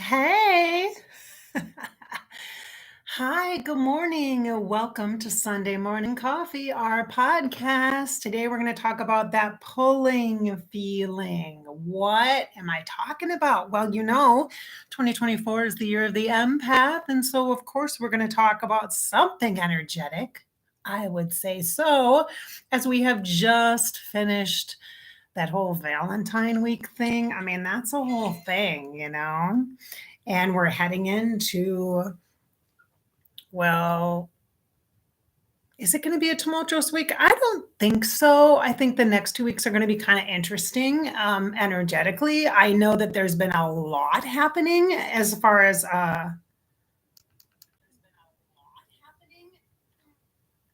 Hey. Hi, good morning. Welcome to Sunday Morning Coffee, our podcast. Today we're going to talk about that pulling feeling. What am I talking about? Well, 2024 is the year of the empath. And so, of course, we're going to talk about something energetic. I would say so, as we have just finished that whole Valentine week thing. I mean, that's a whole thing. And we're heading into, well, is it going to be a tumultuous week? I don't think so. I think the next 2 weeks are going to be kind of interesting energetically. I know that there's been a lot happening as far as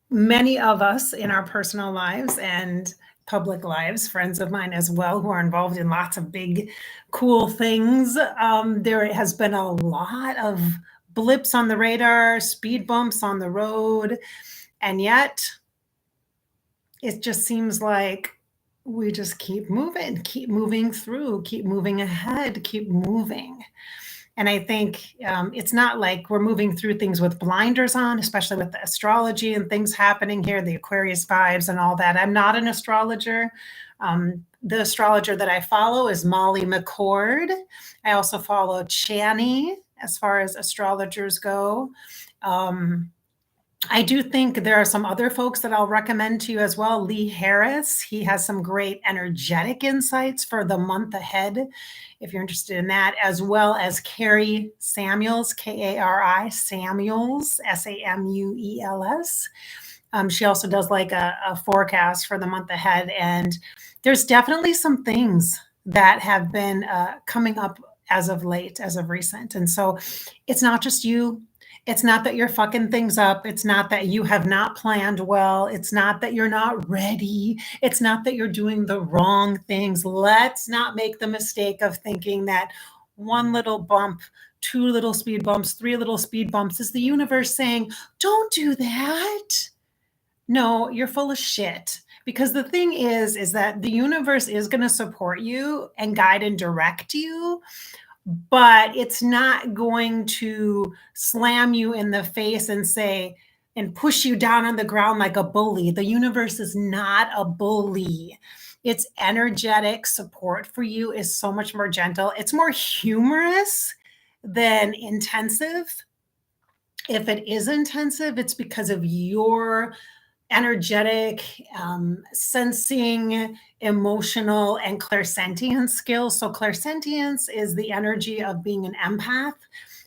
many of us in our personal lives and public lives, friends of mine as well, who are involved in lots of big, cool things. There has been a lot of blips on the radar, speed bumps on the road, and yet it just seems like we just keep moving through, keep moving ahead, keep moving. And I think it's not like we're moving through things with blinders on, especially with the astrology and things happening here, the Aquarius vibes and all that. I'm not an astrologer. The astrologer that I follow is Molly McCord. I also follow Chani as far as astrologers go. I do think there are some other folks that I'll recommend to you as well. Lee Harris, he has some great energetic insights for the month ahead, if you're interested in that, as well as Carrie Samuels, Kari Samuels, Samuels. She also does like a forecast for the month ahead. And there's definitely some things that have been coming up as of late, as of recent. And so it's not just you. It's not that you're fucking things up. It's not that you have not planned well. It's not that you're not ready. It's not that you're doing the wrong things. Let's not make the mistake of thinking that one little bump, two little speed bumps, three little speed bumps is the universe saying, don't do that. No, you're full of shit. Because the thing is that the universe is going to support you and guide and direct you, but it's not going to slam you in the face and say, and push you down on the ground like a bully. The universe is not a bully. Its energetic support for you is so much more gentle. It's more humorous than intensive. If it is intensive, it's because of your energetic, sensing, emotional, and clairsentient skills. So, clairsentience is the energy of being an empath,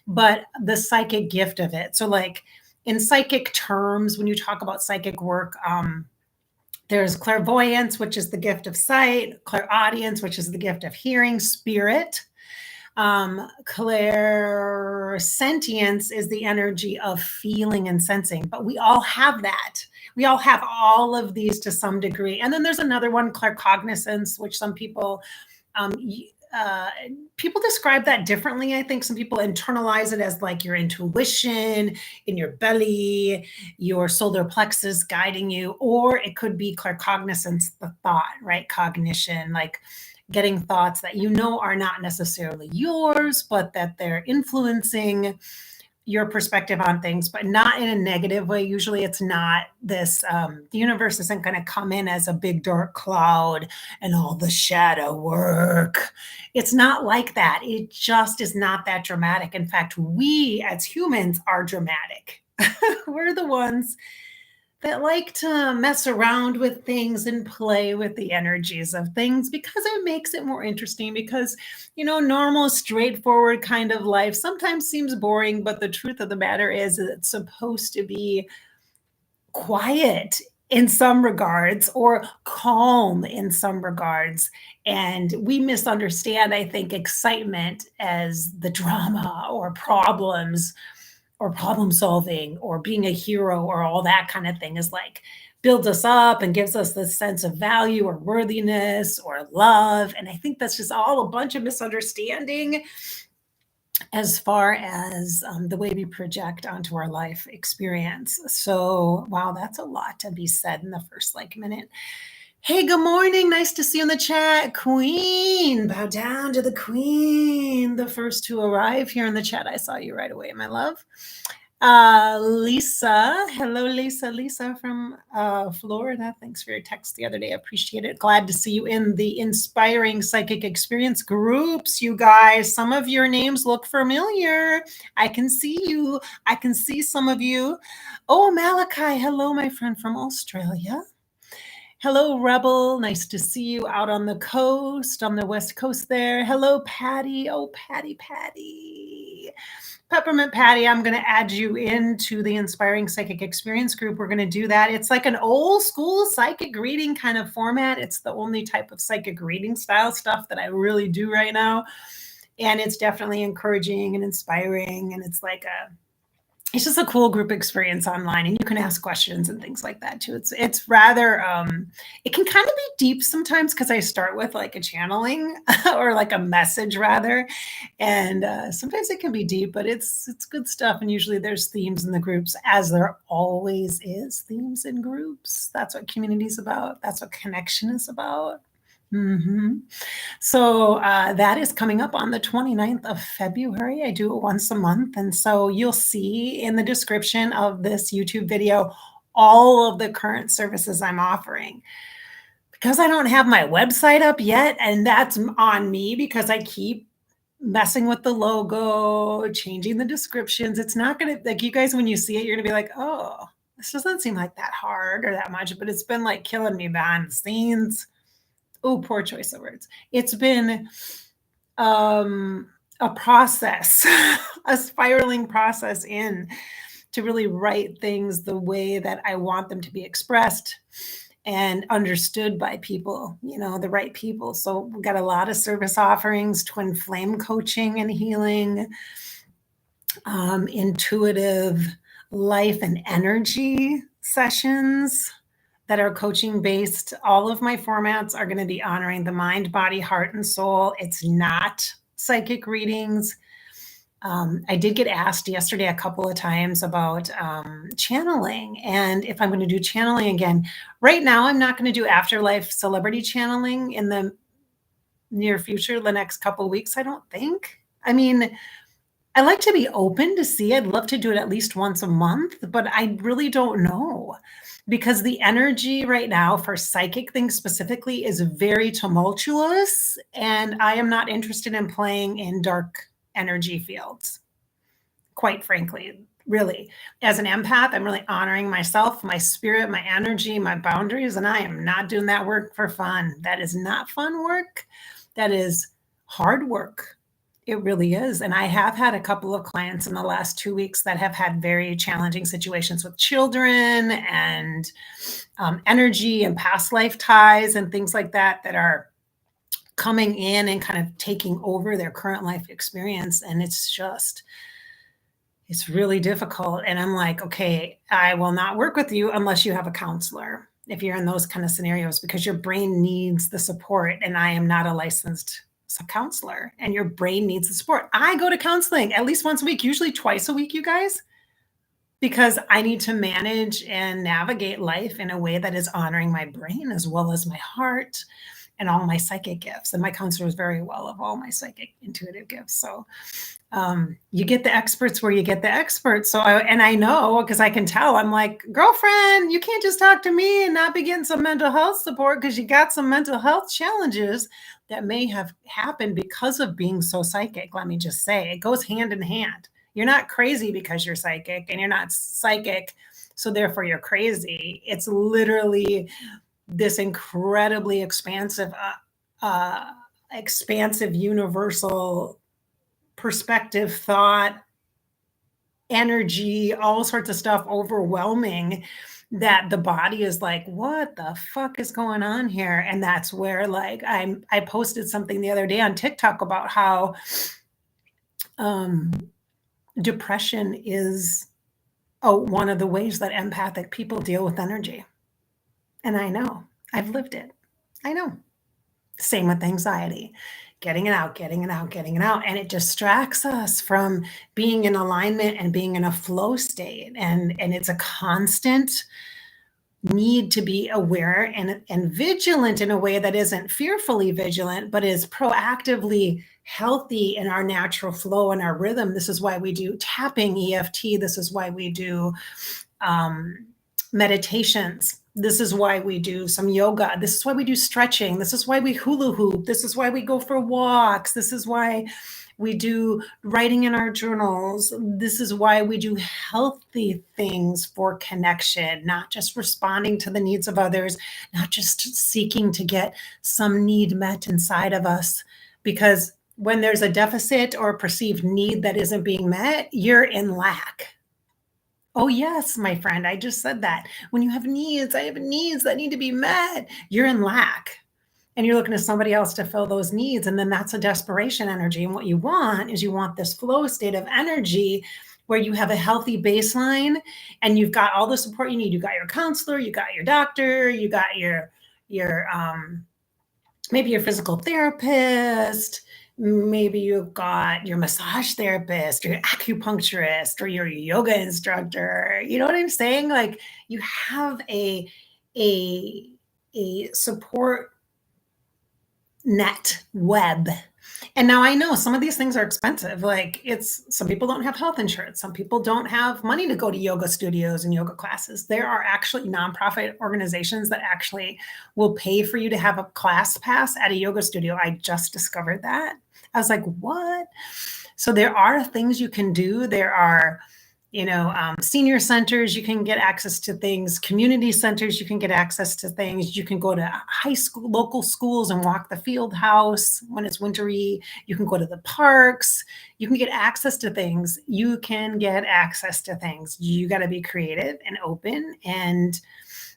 but the psychic gift of it. So, like in psychic terms, when you talk about psychic work, there's clairvoyance, which is the gift of sight, clairaudience, which is the gift of hearing, spirit. Clairsentience is the energy of feeling and sensing, but we all have that. We all have all of these to some degree. And then there's another one, claircognizance, which some people people describe that differently. I think some people internalize it as like your intuition in your belly, your solar plexus guiding you, or it could be claircognizance, the thought, right? Cognition, like getting thoughts that are not necessarily yours, but that they're influencing your perspective on things, but not in a negative way. Usually it's not this, the universe isn't going to come in as a big dark cloud and all the shadow work. It's not like that. It just is not that dramatic. In fact, we as humans are dramatic. We're the ones that like to mess around with things and play with the energies of things because it makes it more interesting. Because, normal, straightforward kind of life sometimes seems boring, but the truth of the matter is it's supposed to be quiet in some regards or calm in some regards. And we misunderstand, I think, excitement as the drama or problems or problem solving or being a hero or all that kind of thing is like builds us up and gives us this sense of value or worthiness or love. And I think that's just all a bunch of misunderstanding as far as the way we project onto our life experience. So, wow, that's a lot to be said in the first minute. Hey, good morning. Nice to see you in the chat. Queen, bow down to the queen. The first to arrive here in the chat. I saw you right away, my love. Lisa. Hello, Lisa. Lisa from Florida. Thanks for your text the other day. I appreciate it. Glad to see you in the Inspiring Psychic Experience groups, you guys. Some of your names look familiar. I can see you. I can see some of you. Oh, Malachi. Hello, my friend from Australia. Hello, Rebel. Nice to see you out on the coast, on the West Coast there. Hello, Patty. Oh, Patty. Peppermint Patty, I'm going to add you into the Inspiring Psychic Experience group. We're going to do that. It's like an old school psychic reading kind of format. It's the only type of psychic reading style stuff that I really do right now. And it's definitely encouraging and inspiring. And it's just a cool group experience online, and you can ask questions and things like that too. It's rather it can kind of be deep sometimes because I start with like a channeling or like a message rather, and sometimes it can be deep, but it's good stuff. And usually there's themes in the groups, as there always is themes in groups. That's what community is about. That's what connection is about. So that is coming up on the 29th of February. I do it once a month. And so you'll see in the description of this YouTube video all of the current services I'm offering. Because I don't have my website up yet, and that's on me because I keep messing with the logo, changing the descriptions. It's not going to, like, you guys, when you see it, you're going to be like, oh, this doesn't seem like that hard or that much, but it's been like killing me behind the scenes. Oh, poor choice of words. It's been a process, a spiraling process to really write things the way that I want them to be expressed and understood by people, the right people. So we've got a lot of service offerings, twin flame coaching and healing, intuitive life and energy sessions that are coaching based. All of my formats are going to be honoring the mind, body, heart, and soul. It's not psychic readings. I did get asked yesterday a couple of times about channeling, and if I'm going to do channeling again. Right now, I'm not going to do afterlife celebrity channeling in the near future, the next couple of weeks, I don't think. I mean, I like to be open to see. I'd love to do it at least once a month, but I really don't know, because the energy right now for psychic things specifically is very tumultuous, and I am not interested in playing in dark energy fields, quite frankly. Really, as an empath, I'm really honoring myself, my spirit, my energy, my boundaries, and I am not doing that work for fun. That is not fun work. That is hard work. It really is. And I have had a couple of clients in the last 2 weeks that have had very challenging situations with children and energy and past life ties and things like that that are coming in and kind of taking over their current life experience. And it's really difficult. And I'm like, okay, I will not work with you unless you have a counselor, if you're in those kind of scenarios, because your brain needs the support. And I am not a licensed counselor, and your brain needs the support. I go to counseling at least once a week, usually twice a week, you guys, because I need to manage and navigate life in a way that is honoring my brain as well as my heart and all my psychic gifts. And my counselor is very well of all my psychic intuitive gifts. So you get the experts where you get the experts. So I know, because I can tell, I'm like, girlfriend, you can't just talk to me and not be getting some mental health support, because you got some mental health challenges that may have happened because of being so psychic. Let me just say, it goes hand in hand. You're not crazy because you're psychic, and you're not psychic, so therefore you're crazy. It's literally this incredibly expansive, universal perspective, thought, energy, all sorts of stuff overwhelming, that the body is like, what the fuck is going on here? And that's where, like, I posted something the other day on TikTok about how depression is one of the ways that empathic people deal with energy. And I know, I've lived it. I know. Same with anxiety, getting it out, getting it out, getting it out. And it distracts us from being in alignment and being in a flow state. And it's a constant need to be aware and vigilant in a way that isn't fearfully vigilant, but is proactively healthy in our natural flow and our rhythm. This is why we do tapping EFT. This is why we do um, meditations. This is why we do some yoga. This is why we do stretching. This is why we hula hoop. This is why we go for walks. This is why we do writing in our journals. This is why we do healthy things for connection, not just responding to the needs of others, not just seeking to get some need met inside of us. Because when there's a deficit or a perceived need that isn't being met, you're in lack. Oh, yes, my friend, I just said that. When you have needs, I have needs that need to be met, you're in lack. And you're looking to somebody else to fill those needs. And then that's a desperation energy. And what you want is you want this flow state of energy where you have a healthy baseline and you've got all the support you need. You got your counselor, you got your doctor, you got your maybe your physical therapist, maybe you've got your massage therapist, your acupuncturist, or your yoga instructor. You know what I'm saying? Like you have a a support net web. And now I know some of these things are expensive. Like it's some people don't have health insurance. Some people don't have money to go to yoga studios and yoga classes. There are actually nonprofit organizations that actually will pay for you to have a class pass at a yoga studio. I just discovered that. I was like, what? So there are things you can do. There are senior centers, you can get access to things. Community centers, you can get access to things. You can go to high school, local schools and walk the field house when it's wintry. You can go to the parks. You can get access to things. You can get access to things. You got to be creative and open and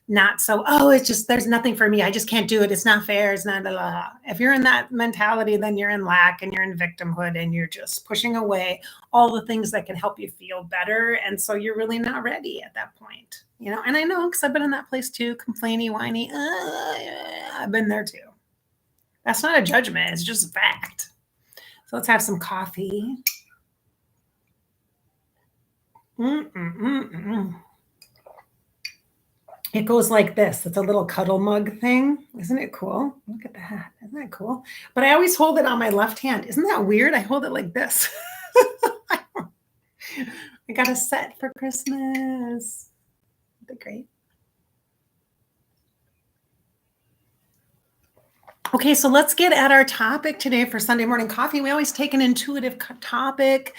not so, oh, it's just, there's nothing for me. I just can't do it. It's not fair. It's not, blah, blah. If you're in that mentality, then you're in lack and you're in victimhood and you're just pushing away all the things that can help you feel better. And so you're really not ready at that point, and I know, because I've been in that place too, complainy, whiny. I've been there too. That's not a judgment. It's just a fact. So let's have some coffee. Mm-mm-mm-mm. It goes like this. It's a little cuddle mug thing. Isn't it cool? Look at that. Isn't that cool? But I always hold it on my left hand. Isn't that weird? I hold it like this. I got a set for Christmas. Isn't that great? Okay, so let's get at our topic today for Sunday morning coffee. We always take an intuitive topic,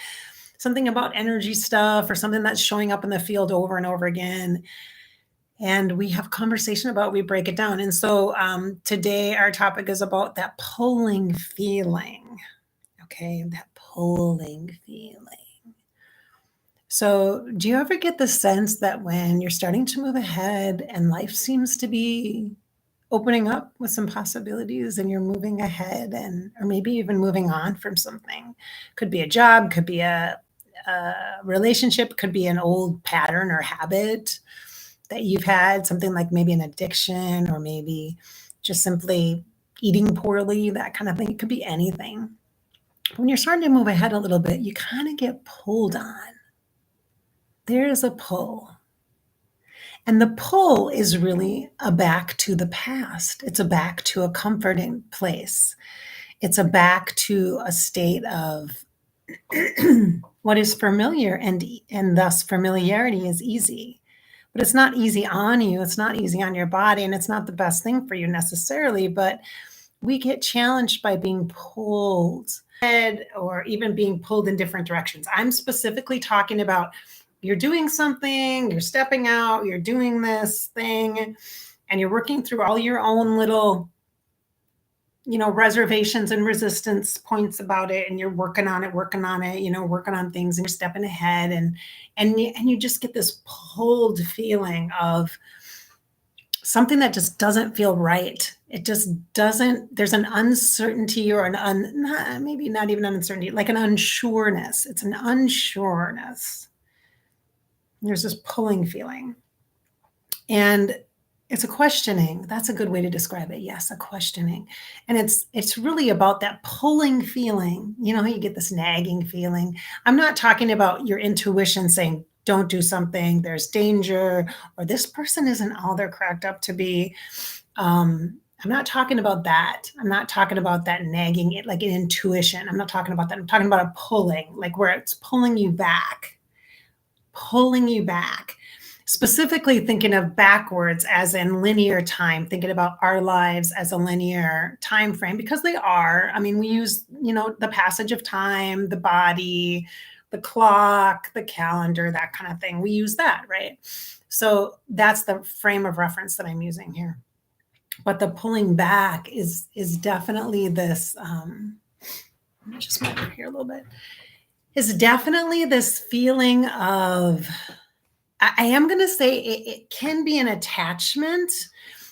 something about energy stuff or something that's showing up in the field over and over again. And we have conversation about, we break it down. And so today our topic is about that pulling feeling. Okay, that pulling feeling. So do you ever get the sense that when you're starting to move ahead and life seems to be opening up with some possibilities and you're moving ahead or maybe even moving on from something, could be a job, could be a relationship, could be an old pattern or habit that you've had, something like maybe an addiction or maybe just simply eating poorly, that kind of thing. It could be anything. When you're starting to move ahead a little bit, you kind of get pulled on. There's a pull. And the pull is really a back to the past. It's a back to a comforting place. It's a back to a state of what is familiar, and thus familiarity is easy. But it's not easy on you. It's not easy on your body, and it's not the best thing for you necessarily. But we get challenged by being pulled or even being pulled in different directions. I'm specifically talking about you're doing something, you're stepping out, you're doing this thing, and you're working through all your own little, reservations and resistance points about it, and you're working on it, working on things, and you're stepping ahead, and you just get this pulled feeling of something that just doesn't feel right. It just doesn't, there's an uncertainty or maybe not even an uncertainty, like an unsureness. It's an unsureness. There's this pulling feeling. And it's a questioning. That's a good way to describe it. Yes, a questioning. And it's really about that pulling feeling. You know how you get this nagging feeling? I'm not talking about your intuition saying, don't do something, there's danger, or this person isn't all they're cracked up to be. I'm not talking about that. I'm not talking about that nagging, it like an intuition. I'm not talking about that. I'm talking about a pulling, like where it's pulling you back. Specifically thinking of backwards as in linear time, thinking about our lives as a linear time frame because they are. I mean, we use, the passage of time, the body, the clock, the calendar, that kind of thing. We use that, right? So that's the frame of reference that I'm using here. But the pulling back is definitely this. Let me just move over here a little bit. Is definitely this feeling of. I am going to say it can be an attachment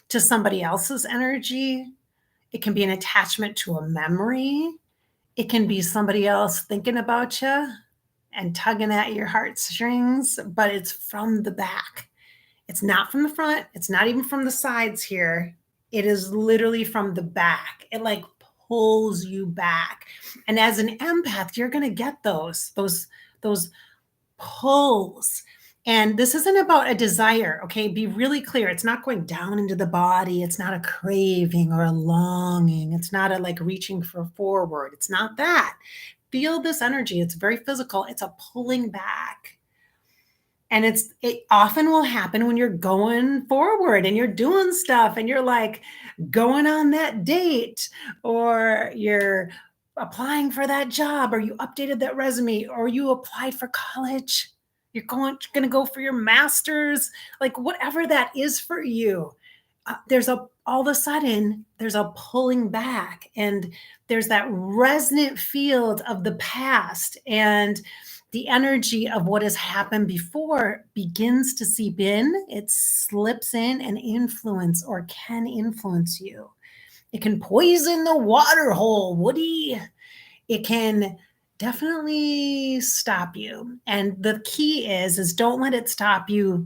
to somebody else's energy. It can be an attachment to a memory. It can be somebody else thinking about you and tugging at your heartstrings, but it's from the back. It's not from the front. It's not even from the sides here. It is literally from the back. It like pulls you back. And as an empath, you're going to get those pulls. And this isn't about a desire, okay? Be really clear. It's not going down into the body. It's not a craving or a longing. It's not a like reaching for forward. It's not that. Feel this energy. It's very physical. It's a pulling back. And it often will happen when you're going forward and you're doing stuff and you're like going on that date or you're applying for that job or you updated that resume or you applied for college. You're going to go for your master's, like whatever that is for you. All of a sudden there's a pulling back and there's that resonant field of the past and the energy of what has happened before begins to seep in. It slips in and influence or can influence you. It can poison the water hole, Woody. It can definitely stop you. And the key is don't let it stop you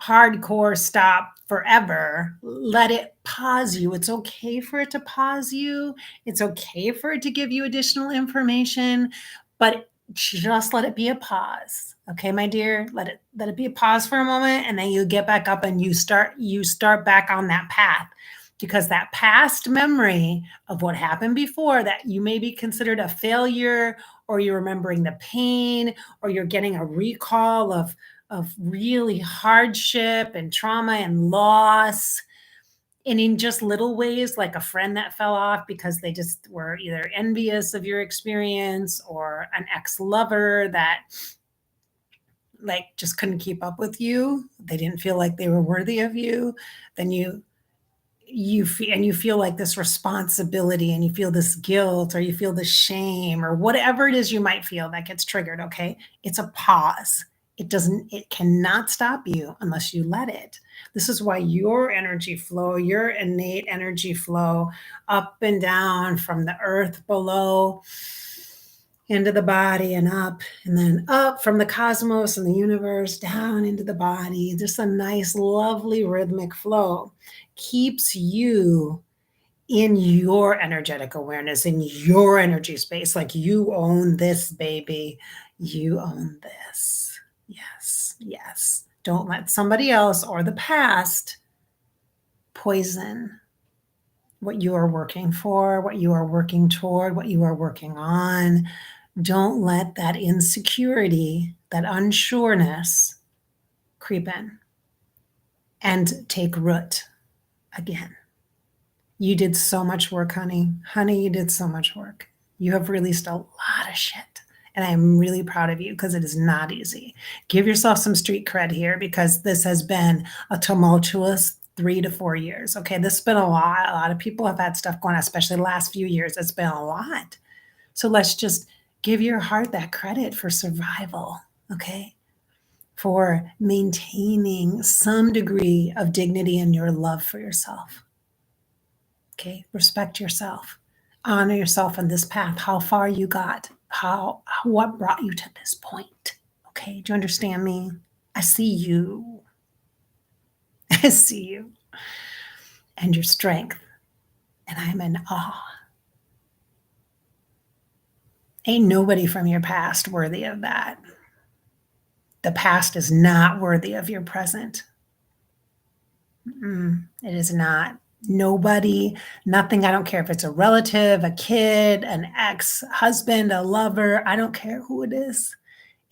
hardcore stop forever. Let it pause you. It's okay for it to pause you. It's okay for it to give you additional information, but just let it be a pause. Okay, my dear, let it be a pause for a moment and then you get back up and you start back on that path because that past memory of what happened before that you may be considered a failure or you're remembering the pain or you're getting a recall of really hardship and trauma and loss. And in just little ways, like a friend that fell off because they just were either envious of your experience or an ex-lover that like just couldn't keep up with you. They didn't feel like they were worthy of you. Then you feel like this responsibility and you feel this guilt or you feel this shame or whatever it is you might feel that gets triggered. Okay. It's a pause. It cannot stop you unless you let it. This is why your energy flow, your innate energy flow up and down from the earth below into the body and up, and then up from the cosmos and the universe down into the body. Just a nice, lovely rhythmic flow keeps you in your energetic awareness, in your energy space. Like you own this, baby. You own this. Yes, yes. Don't let somebody else or the past poison what you are working for, what you are working toward, what you are working on. Don't let that insecurity, that unsureness creep in and take root again. You did so much work, honey. Honey, you did so much work. You have released a lot of shit. And I'm really proud of you because it is not easy. Give yourself some street cred here because this has been a tumultuous 3 to 4 years. Okay, this has been a lot. A lot of people have had stuff going on, especially the last few years. It's been a lot. So let's just give your heart that credit for survival, okay? For maintaining some degree of dignity in your love for yourself. Okay, respect yourself. Honor yourself on this path, how far you got, what brought you to this point. Okay, do you understand me? I see you. I see you and your strength, and I'm in awe. Ain't nobody from your past worthy of that. The past is not worthy of your present. It is not. Nobody, nothing. I don't care if it's a relative, a kid, an ex husband, a lover. I don't care who it is.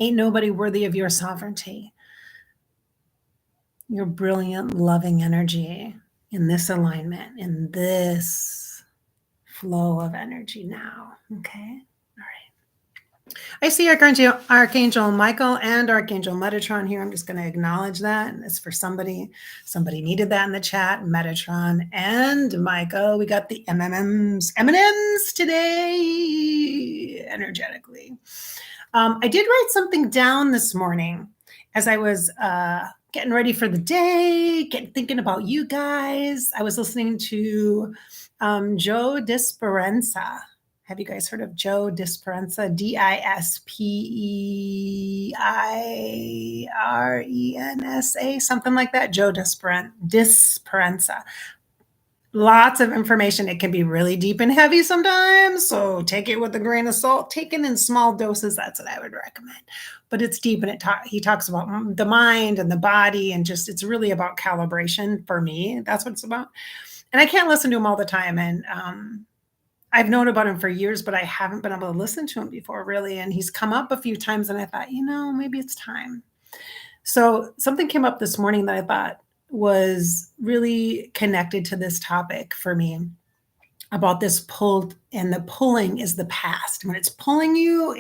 Ain't nobody worthy of your sovereignty, your brilliant, loving energy in this alignment, in this flow of energy now. Okay. All right. I see Archangel Michael and Archangel Metatron here. I'm just going to acknowledge that. It's for somebody. Somebody needed that in the chat. Metatron and Michael. We got the M&Ms today, energetically. I did write something down this morning as I was getting ready for the day, thinking about you guys. I was listening to Joe Dispenza. Have you guys heard of Joe Dispenza? Disperensa, something like that. Joe Dispenza. Lots of information. It can be really deep and heavy sometimes, so take it with a grain of salt. Taken in small doses, that's what I would recommend. But it's deep, and he talks about the mind and the body, and just it's really about calibration for me. That's what it's about. And I can't listen to him all the time, and I've known about him for years, but I haven't been able to listen to him before, really. And he's come up a few times, and I thought, maybe it's time. So something came up this morning that I thought was really connected to this topic for me about this pull, and the pulling is the past. When it's pulling you,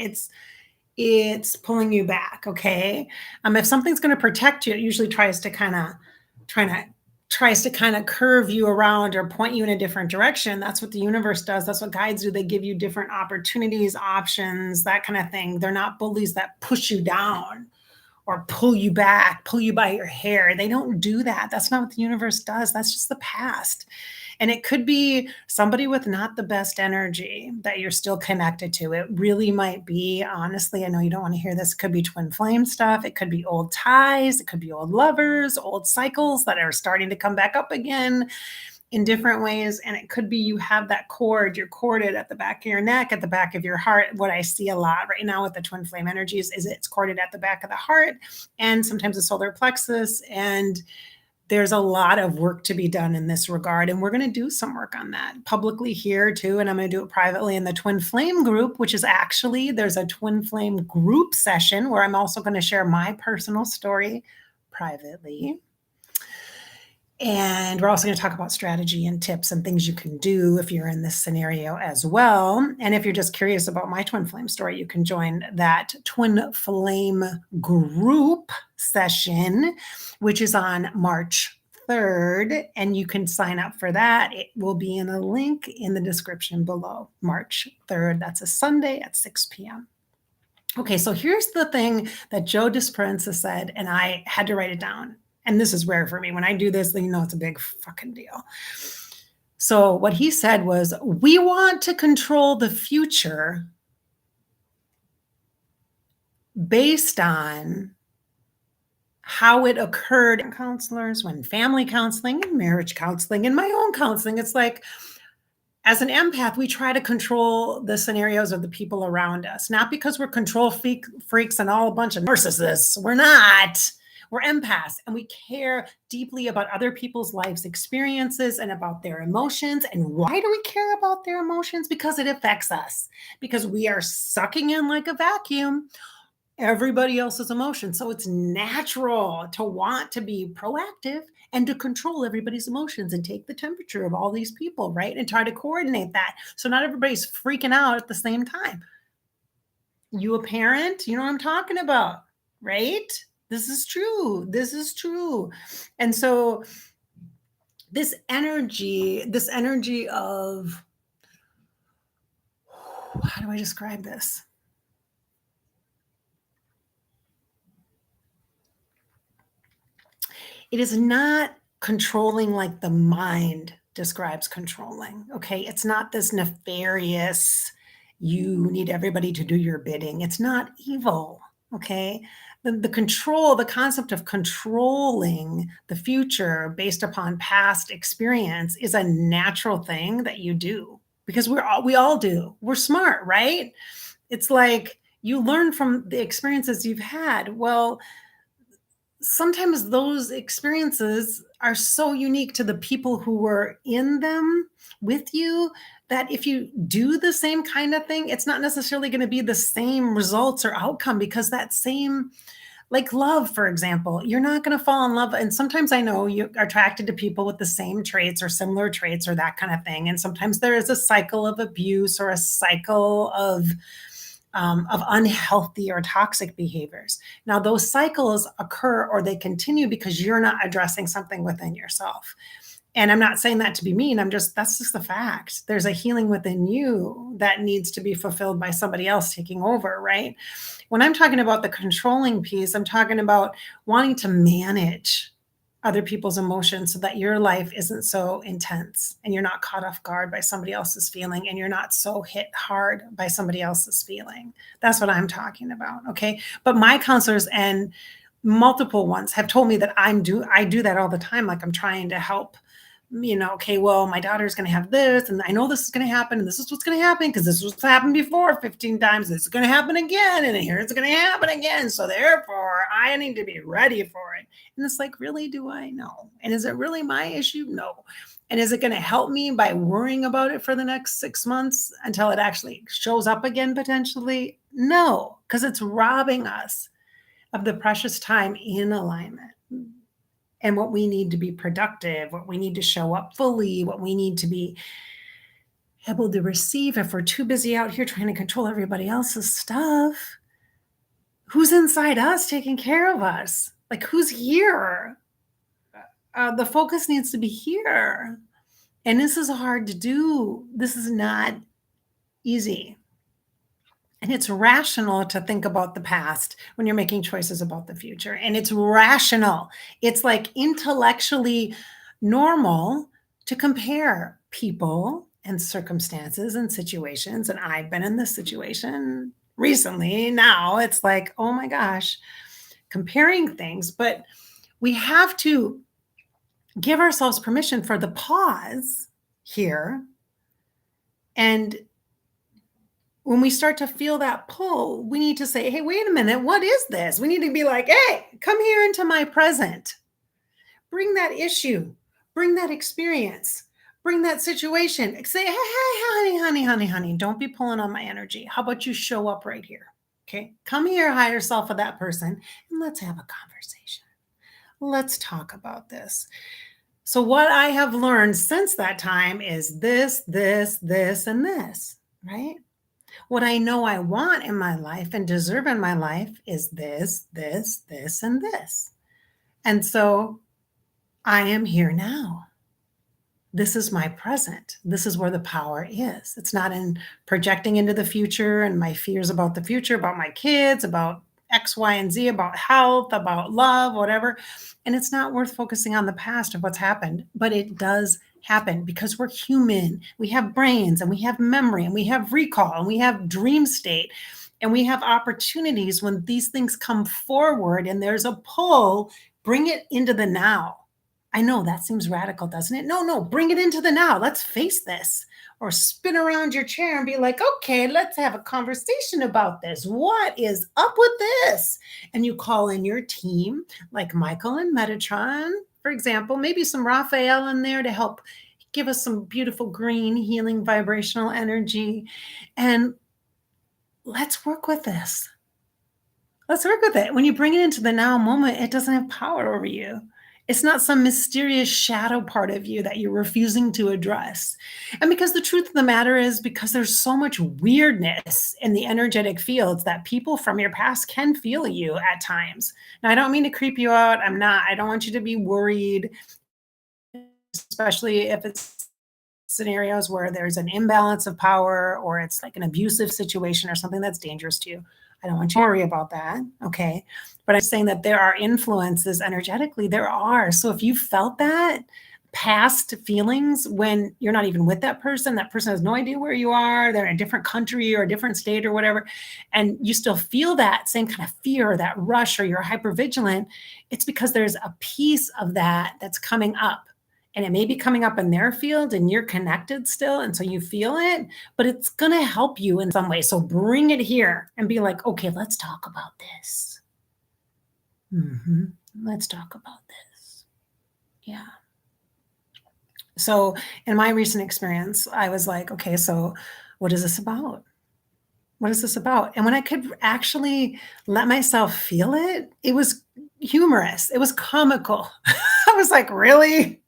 it's pulling you back. Okay. If something's going to protect you, it usually tries to kind of curve you around or point you in a different direction. That's what the universe does. That's what guides do. They give you different opportunities, options, that kind of thing. They're not bullies that push you down or pull you back, pull you by your hair. They don't do that. That's not what the universe does. That's just the past. And it could be somebody with not the best energy that you're still connected to. It really might be, honestly, I know you don't want to hear this. It could be twin flame stuff. It could be old ties. It could be old lovers, old cycles that are starting to come back up again in different ways. And it could be you have that cord, you're corded at the back of your neck, at the back of your heart. What I see a lot right now with the twin flame energies is it's corded at the back of the heart and sometimes the solar plexus. And there's a lot of work to be done in this regard. And we're going to do some work on that publicly here too. And I'm going to do it privately in the twin flame group, which is actually, there's a twin flame group session where I'm also going to share my personal story privately. And we're also going to talk about strategy and tips and things you can do if you're in this scenario as well. And if you're just curious about my twin flame story, you can join that twin flame group session, which is on March 3rd. And you can sign up for that. It will be in a link in the description below. March 3rd. That's a Sunday at 6 p.m. Okay, so here's the thing that Joe Dispenza said, and I had to write it down. And this is rare for me. When I do this, it's a big fucking deal. So what he said was, we want to control the future based on how it occurred in counselors, when family counseling and marriage counseling and my own counseling. It's like, as an empath, we try to control the scenarios of the people around us, not because we're control freaks and all a bunch of narcissists. We're not. We're empaths, and we care deeply about other people's lives experiences and about their emotions. And why do we care about their emotions? Because it affects us, because we are sucking in like a vacuum everybody else's emotions. So it's natural to want to be proactive and to control everybody's emotions and take the temperature of all these people, right? And try to coordinate that. So not everybody's freaking out at the same time. You a parent, you know what I'm talking about, right? This is true. This is true. And so this energy of, how do I describe this? It is not controlling like the mind describes controlling. Okay. It's not this nefarious, you need everybody to do your bidding. It's not evil. Okay. The control, the concept of controlling the future based upon past experience is a natural thing that you do, because we all do. We're smart, right? It's like you learn from the experiences you've had. Well, sometimes those experiences are so unique to the people who were in them with you that if you do the same kind of thing, it's not necessarily going to be the same results or outcome because that same, like love, for example, you're not going to fall in love. And sometimes I know you are attracted to people with the same traits or similar traits or that kind of thing. And sometimes there is a cycle of abuse or a cycle of unhealthy or toxic behaviors. Now, those cycles occur or they continue because you're not addressing something within yourself. And I'm not saying that to be mean. That's just the fact. There's a healing within you that needs to be fulfilled by somebody else taking over, right? When I'm talking about the controlling piece, I'm talking about wanting to manage other people's emotions so that your life isn't so intense and you're not caught off guard by somebody else's feeling and you're not so hit hard by somebody else's feeling. That's what I'm talking about. Okay. But my counselors and multiple ones have told me that I do that all the time. Like I'm trying to help, okay, well, my daughter's going to have this, and I know this is going to happen, and this is what's going to happen because this was what's happened before 15 times. This is going to happen again, and here it's going to happen again. So therefore, I need to be ready for it. And it's like, really, do I know? And is it really my issue? No. And is it going to help me by worrying about it for the next 6 months until it actually shows up again potentially? No, because it's robbing us of the precious time in alignment and what we need to be productive, what we need to show up fully, what we need to be able to receive if we're too busy out here trying to control everybody else's stuff. Who's inside us taking care of us? Like, who's here? The focus needs to be here. And this is hard to do. This is not easy. And it's rational to think about the past when you're making choices about the future. And it's rational. It's like intellectually normal to compare people and circumstances and situations. And I've been in this situation recently. Now it's like, oh my gosh, comparing things. But we have to give ourselves permission for the pause here. And when we start to feel that pull, we need to say, hey, wait a minute, what is this? We need to be like, hey, come here into my present. Bring that issue, bring that experience, bring that situation. Say, hey, honey, honey, honey, honey, don't be pulling on my energy. How about you show up right here? Okay, come here, higher self of that person, and let's have a conversation. Let's talk about this. So, what I have learned since that time is this, and this, right? What I know I want in my life and deserve in my life is this, and this. And so I am here now. This is my present. This is where the power is. It's not in projecting into the future and my fears about the future, about my kids, about X, Y, and Z, about health, about love, whatever. And it's not worth focusing on the past of what's happened, but it does happen because we're human. We have brains and we have memory and we have recall and we have dream state and we have opportunities when these things come forward and there's a pull, bring it into the now. I know that seems radical, doesn't it? No, bring it into the now. Let's face this. Or spin around your chair and be like, okay, let's have a conversation about this. What is up with this? And you call in your team, like Michael and Metatron, for example, maybe some Raphael in there to help give us some beautiful green healing vibrational energy. And let's work with this. Let's work with it. When you bring it into the now moment, it doesn't have power over you. It's not some mysterious shadow part of you that you're refusing to address. And because the truth of the matter is, because there's so much weirdness in the energetic fields that people from your past can feel you at times. Now, I don't mean to creep you out. I don't want you to be worried, especially if it's scenarios where there's an imbalance of power or it's like an abusive situation or something that's dangerous to you. I don't want you to worry about that. Okay. But I'm saying that there are influences energetically. There are. So if you felt that past feelings when you're not even with that person has no idea where you are, they're in a different country or a different state or whatever, and you still feel that same kind of fear or that rush or you're hypervigilant, it's because there's a piece of that that's coming up. And it may be coming up in their field and you're connected still. And so you feel it, but it's going to help you in some way. So bring it here and be like, okay, let's talk about this. Let's talk about this. Yeah. So in my recent experience, I was like, okay, so what is this about? What is this about? And when I could actually let myself feel it, it was humorous. It was comical. I was like, really?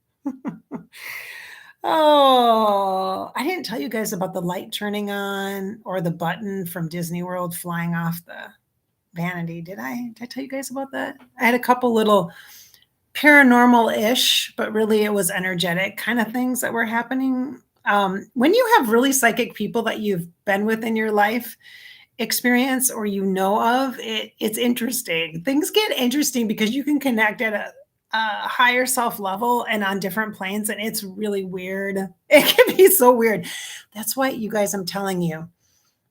Oh, I didn't tell you guys about the light turning on or the button from Disney World flying off the vanity. Did I? Did I tell you guys about that? I had a couple little paranormal-ish, but really it was energetic kind of things that were happening. When you have really psychic people that you've been with in your life experience or you know of, it's interesting. Things get interesting because you can connect at a higher self level and on different planes, and it's really weird. It can be so weird. That's why, you guys, I'm telling you,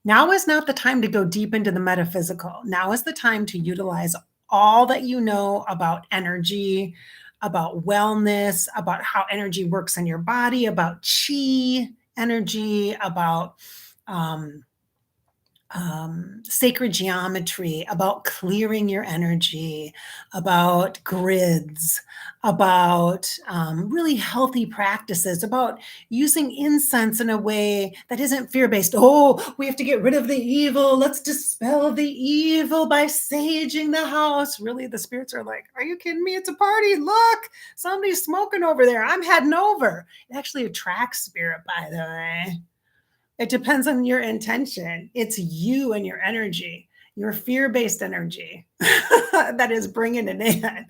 now is not the time to go deep into the metaphysical. Now is the time to utilize all that you know about energy, about wellness, about how energy works in your body, about chi energy, about um, sacred geometry, about clearing your energy, about grids, about really healthy practices, about using incense in a way that isn't fear based. Oh, we have to get rid of the evil. Let's dispel the evil by saging the house. Really, the spirits are like, are you kidding me? It's a party. Look, somebody's smoking over there. I'm heading over. It actually attracts spirit, by the way. It depends on your intention. It's you and your energy, your fear-based energy that is bringing it in.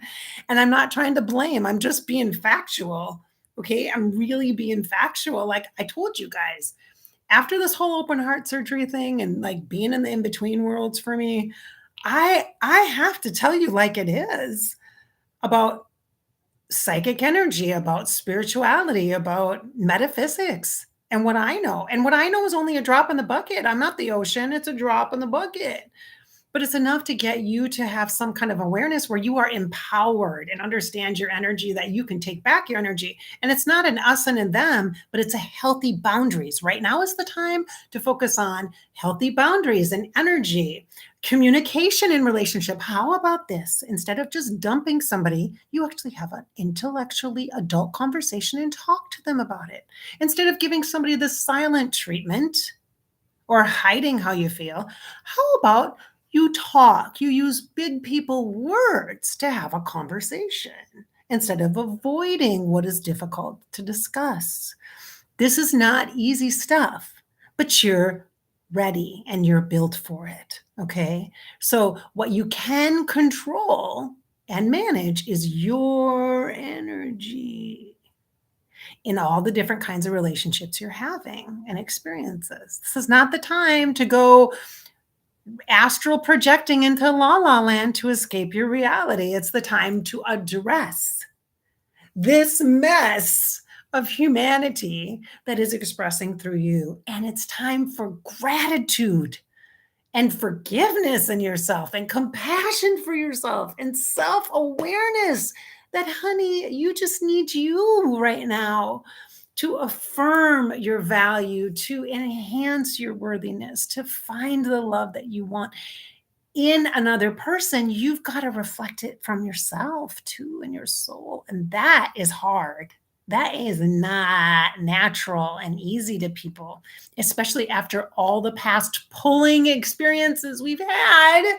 And I'm not trying to blame. I'm just being factual. Okay. I'm really being factual. Like I told you guys, after this whole open heart surgery thing and like being in the in-between worlds for me, I have to tell you like it is about psychic energy, about spirituality, about metaphysics, and what I know. And what I know is only a drop in the bucket. I'm not the ocean, it's a drop in the bucket. But it's enough to get you to have some kind of awareness where you are empowered and understand your energy, that you can take back your energy. And it's not an us and a them, but it's a healthy boundaries. Right now is the time to focus on healthy boundaries and energy, communication in relationship. How about this? Instead of just dumping somebody, you actually have an intellectually adult conversation and talk to them about it. Instead of giving somebody the silent treatment or hiding how you feel, how about you talk? You use big people words to have a conversation instead of avoiding what is difficult to discuss. This is not easy stuff, but you're ready and you're built for it. Okay. So, what you can control and manage is your energy in all the different kinds of relationships you're having and experiences. This is not the time to go astral projecting into la la land to escape your reality. It's the time to address this mess of humanity that is expressing through you. And it's time for gratitude and forgiveness in yourself and compassion for yourself and self awareness that, honey, you just need you right now to affirm your value, to enhance your worthiness, to find the love that you want in another person. You've got to reflect it from yourself too, in your soul. And that is hard. That is not natural and easy to people, especially after all the past pulling experiences we've had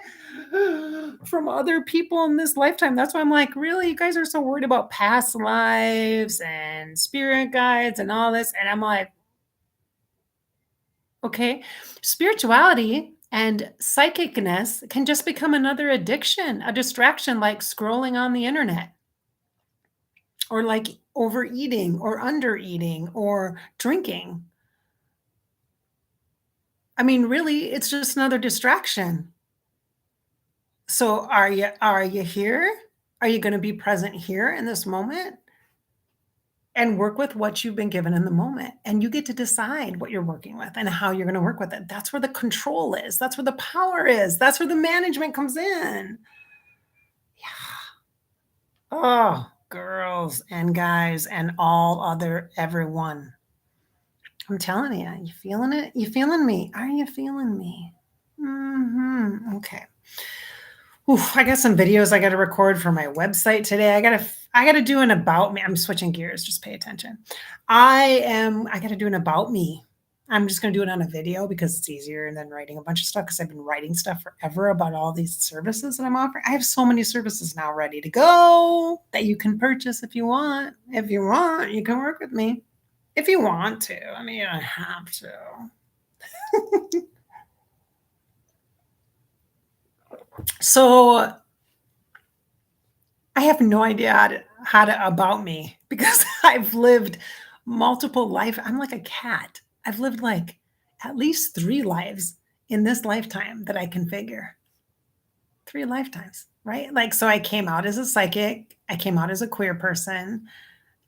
from other people in this lifetime. That's why I'm like, really, you guys are so worried about past lives and spirit guides and all this. And I'm like, okay, spirituality and psychicness can just become another addiction, a distraction like scrolling on the internet or like overeating or undereating or drinking. I mean, really, it's just another distraction. So are you here? Are you going to be present here in this moment and work with what you've been given in the moment? And you get to decide what you're working with and how you're going to work with it. That's where the control is. That's where the power is. That's where the management comes in. Yeah. Oh, girls and guys and all other everyone. I'm telling you, you feeling it? You feeling me? Are you feeling me? Okay. Oof, I got some videos I gotta record for my website today. I gotta do an about me. I'm switching gears, just pay attention. I gotta do an about me. I'm just gonna do it on a video because it's easier than writing a bunch of stuff because I've been writing stuff forever about all these services that I'm offering. I have so many services now ready to go that you can purchase if you want. If you want, you can work with me. If you want to. I mean, you don't have to. So I have no idea how to about me because I've lived multiple life. I'm like a cat. I've lived like at least 3 lives in this lifetime that I can figure. 3 lifetimes, right? Like, so I came out as a psychic. I came out as a queer person.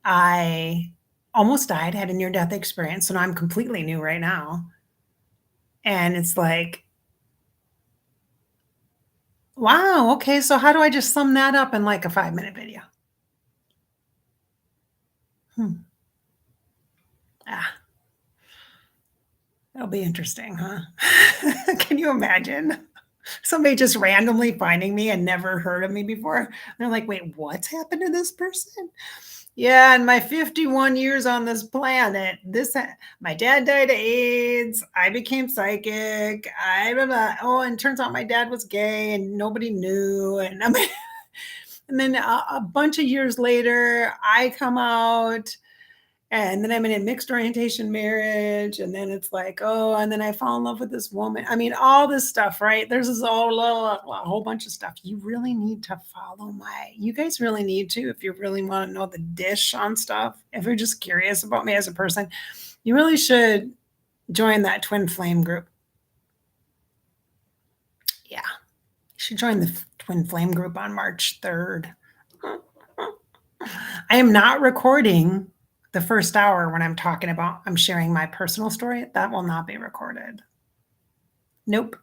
I almost died, had a near death experience. So now I'm completely new right now. And it's like, wow, okay. So how do I just sum that up in like a 5-minute video? Hmm. Ah, that'll be interesting, huh? Can you imagine somebody just randomly finding me and never heard of me before? They're like, "Wait, what's happened to this person?" Yeah, in my 51 years on this planet, my dad died of AIDS. I became psychic. I blah, blah. Oh, and turns out my dad was gay and nobody knew. And I mean, and then a bunch of years later, I come out and then I'm in a mixed orientation marriage, and then it's like, oh, and then I fall in love with this woman. I mean, all this stuff, right? There's this a whole bunch of stuff. You really need to follow you guys really need to, if you really want to know the dish on stuff, if you're just curious about me as a person, you really should join that twin flame group. Yeah, you should join the twin flame group on March 3rd. I am not recording the first hour when I'm sharing my personal story. That will not be recorded. Nope.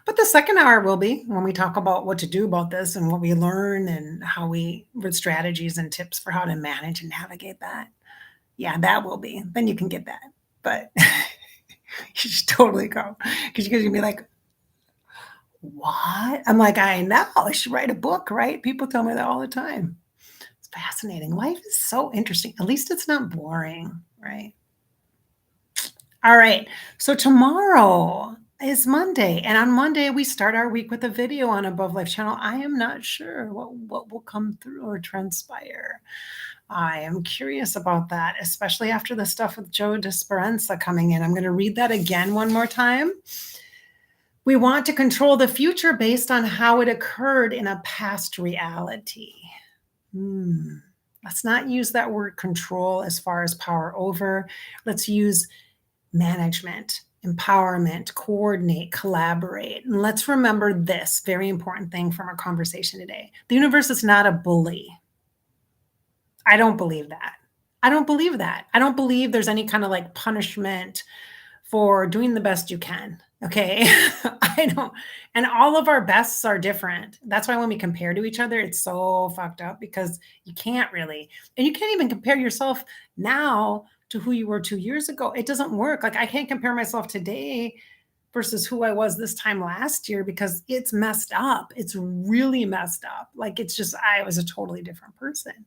But the second hour will be when we talk about what to do about this and what we learn and with strategies and tips for how to manage and navigate that. Yeah, that will be. Then you can get that. But you should totally go because you're going to be like, what? I'm like, I know. I should write a book, right? People tell me that all the time. It's fascinating. Life is so interesting. At least it's not boring, right? All right. So tomorrow is Monday, and on Monday we start our week with a video on Above Life channel. I am not sure what will come through or transpire. I am curious about that, especially after the stuff with Joe Disperanza coming in. I'm going to read that again one more time. We want to control the future based on how it occurred in a past reality. Let's not use that word control as far as power over. Let's use management, empowerment, coordinate, collaborate. And let's remember this very important thing from our conversation today. The universe is not a bully. I don't believe that. I don't believe that. I don't believe there's any kind of like punishment for doing the best you can. Okay. I don't. And all of our bests are different. That's why when we compare to each other, it's so fucked up because you can't really, and you can't even compare yourself now to who you were 2 years ago. It doesn't work. Like I can't compare myself today versus who I was this time last year because it's messed up. It's really messed up. Like it's just, I was a totally different person.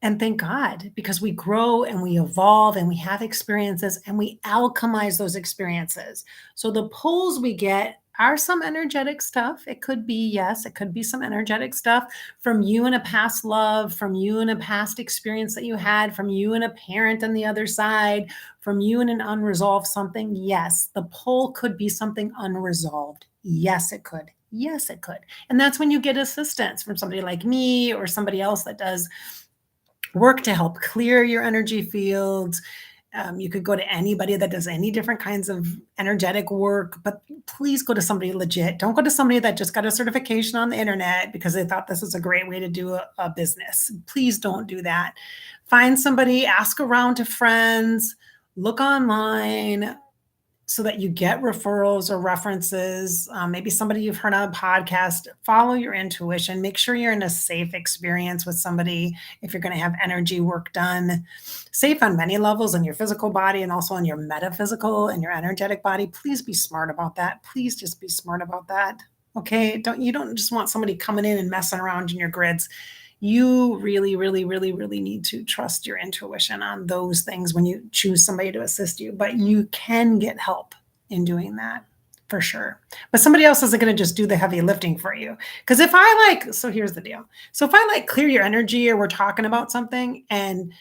And thank God, because we grow and we evolve and we have experiences and we alchemize those experiences. So the pulls we get are some energetic stuff. It could be, yes, it could be some energetic stuff from you in a past love, from you in a past experience that you had, from you and a parent on the other side, from you in an unresolved something. Yes, the pull could be something unresolved. Yes, it could. Yes, it could. And that's when you get assistance from somebody like me or somebody else that does work to help clear your energy fields. You could go to anybody that does any different kinds of energetic work, but please go to somebody legit. Don't go to somebody that just got a certification on the internet because they thought this is a great way to do a business. Please don't do that. Find somebody, ask around to friends, look online, so that you get referrals or references, maybe somebody you've heard on a podcast. Follow your intuition. Make sure you're in a safe experience with somebody if you're going to have energy work done. Safe on many levels in your physical body and also on your metaphysical and your energetic body. Please be smart about that. Please just be smart about that. Okay. You don't just want somebody coming in and messing around in your grids. You really, really, really, really need to trust your intuition on those things when you choose somebody to assist you. But you can get help in doing that for sure. But somebody else isn't going to just do the heavy lifting for you. Because if I like, so here's the deal. So if I like clear your energy or we're talking about something and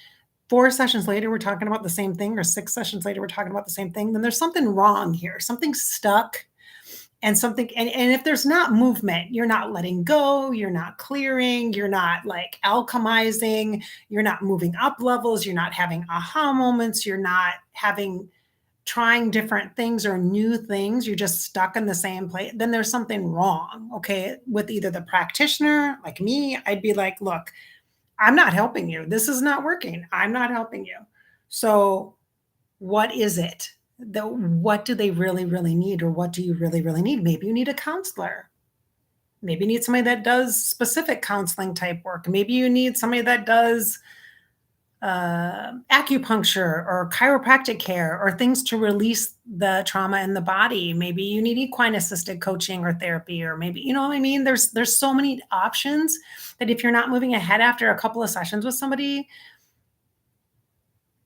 4 sessions later we're talking about the same thing, or 6 sessions later we're talking about the same thing, then there's something wrong here. Something's stuck, and something, and if there's not movement, you're not letting go, you're not clearing, you're not like alchemizing, you're not moving up levels, you're not having aha moments, you're not having trying different things or new things, you're just stuck in the same place, then there's something wrong. Okay, with either the practitioner like me, I'd be like, look, I'm not helping you, this is not working, I'm not helping you. So what is it? What do they really, really need? Or what do you really, really need? Maybe you need a counselor. Maybe you need somebody that does specific counseling type work. Maybe you need somebody that does acupuncture or chiropractic care or things to release the trauma in the body. Maybe you need equine assisted coaching or therapy, or maybe, you know what I mean? There's so many options that if you're not moving ahead after a couple of sessions with somebody,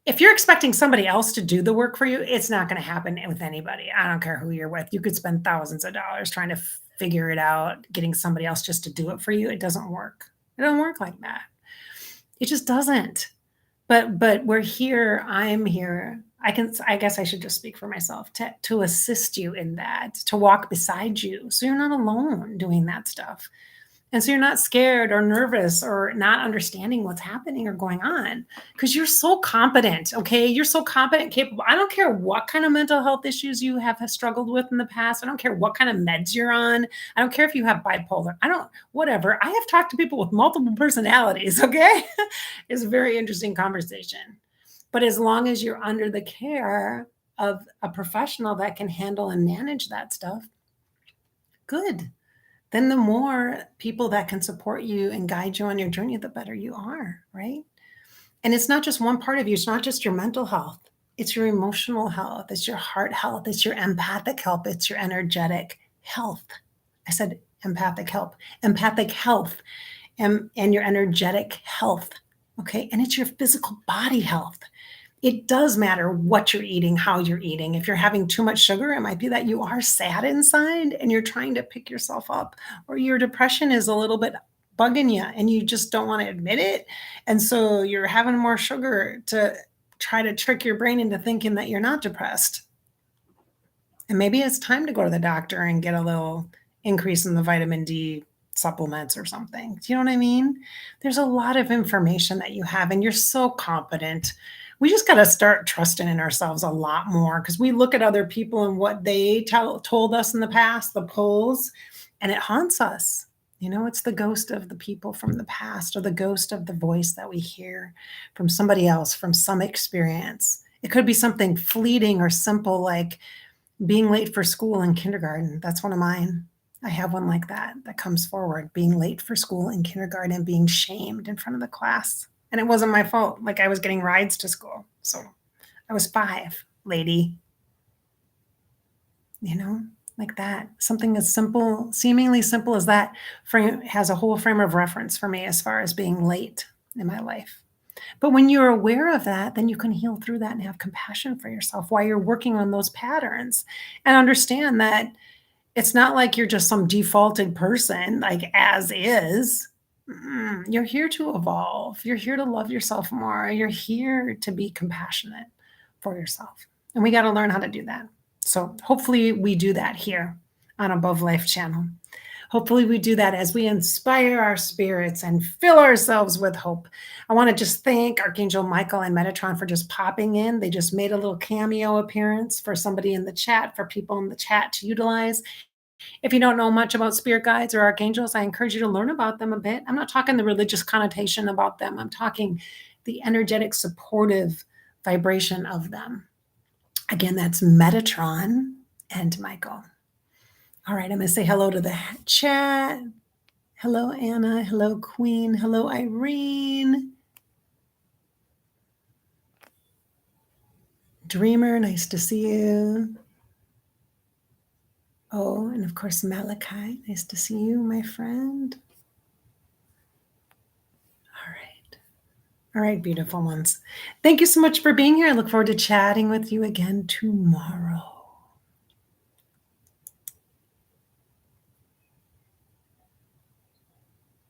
if you're expecting somebody else to do the work for you, it's not going to happen with anybody. I don't care who you're with. You could spend thousands of dollars trying to figure it out, getting somebody else just to do it for you. It doesn't work. It doesn't work like that. It just doesn't. But we're here. I'm here. I guess I should just speak for myself to assist you in that, to walk beside you, so you're not alone doing that stuff. And so you're not scared or nervous or not understanding what's happening or going on, because you're so competent. Okay. You're so competent, capable. I don't care what kind of mental health issues you have struggled with in the past. I don't care what kind of meds you're on. I don't care if you have bipolar. Whatever. I have talked to people with multiple personalities. Okay. It's a very interesting conversation. But as long as you're under the care of a professional that can handle and manage that stuff, good. Then the more people that can support you and guide you on your journey, the better you are, right? And it's not just one part of you. It's not just your mental health. It's your emotional health. It's your heart health. It's your empathic health. It's your energetic health. I said empathic health, and your energetic health. Okay. And it's your physical body health. It does matter what you're eating, how you're eating. If you're having too much sugar, it might be that you are sad inside and you're trying to pick yourself up, or your depression is a little bit bugging you and you just don't want to admit it. And so you're having more sugar to try to trick your brain into thinking that you're not depressed. And maybe it's time to go to the doctor and get a little increase in the vitamin D supplements or something. Do you know what I mean? There's a lot of information that you have, and you're so competent. We just got to start trusting in ourselves a lot more, because we look at other people and what they told us in the past, the polls, and it haunts us. You know, it's the ghost of the people from the past, or the ghost of the voice that we hear from somebody else, from some experience. It could be something fleeting or simple, like being late for school in kindergarten. That's one of mine. I have one like that comes forward, being late for school in kindergarten and being shamed in front of the class. And it wasn't my fault. Like, I was getting rides to school. So I was 5, lady. You know, like that. Something as simple, seemingly simple as that, has a whole frame of reference for me as far as being late in my life. But when you're aware of that, then you can heal through that and have compassion for yourself while you're working on those patterns, and understand that it's not like you're just some defaulted person, like as is. You're here to evolve. You're here to love yourself more. You're here to be compassionate for yourself. And we got to learn how to do that. So hopefully we do that here on Above Life channel. Hopefully we do that as we inspire our spirits and fill ourselves with hope. I want to just thank Archangel Michael and Metatron for just popping in. They just made a little cameo appearance for somebody in the chat, for people in the chat to utilize. If you don't know much about spirit guides or archangels, I encourage you to learn about them a bit. I'm not talking the religious connotation about them. I'm talking the energetic, supportive vibration of them. Again, that's Metatron and Michael. All right, I'm going to say hello to the chat. Hello, Anna. Hello, Queen. Hello, Irene. Dreamer, nice to see you. Oh, and of course, Malachi. Nice to see you, my friend. All right. All right, beautiful ones. Thank you so much for being here. I look forward to chatting with you again tomorrow.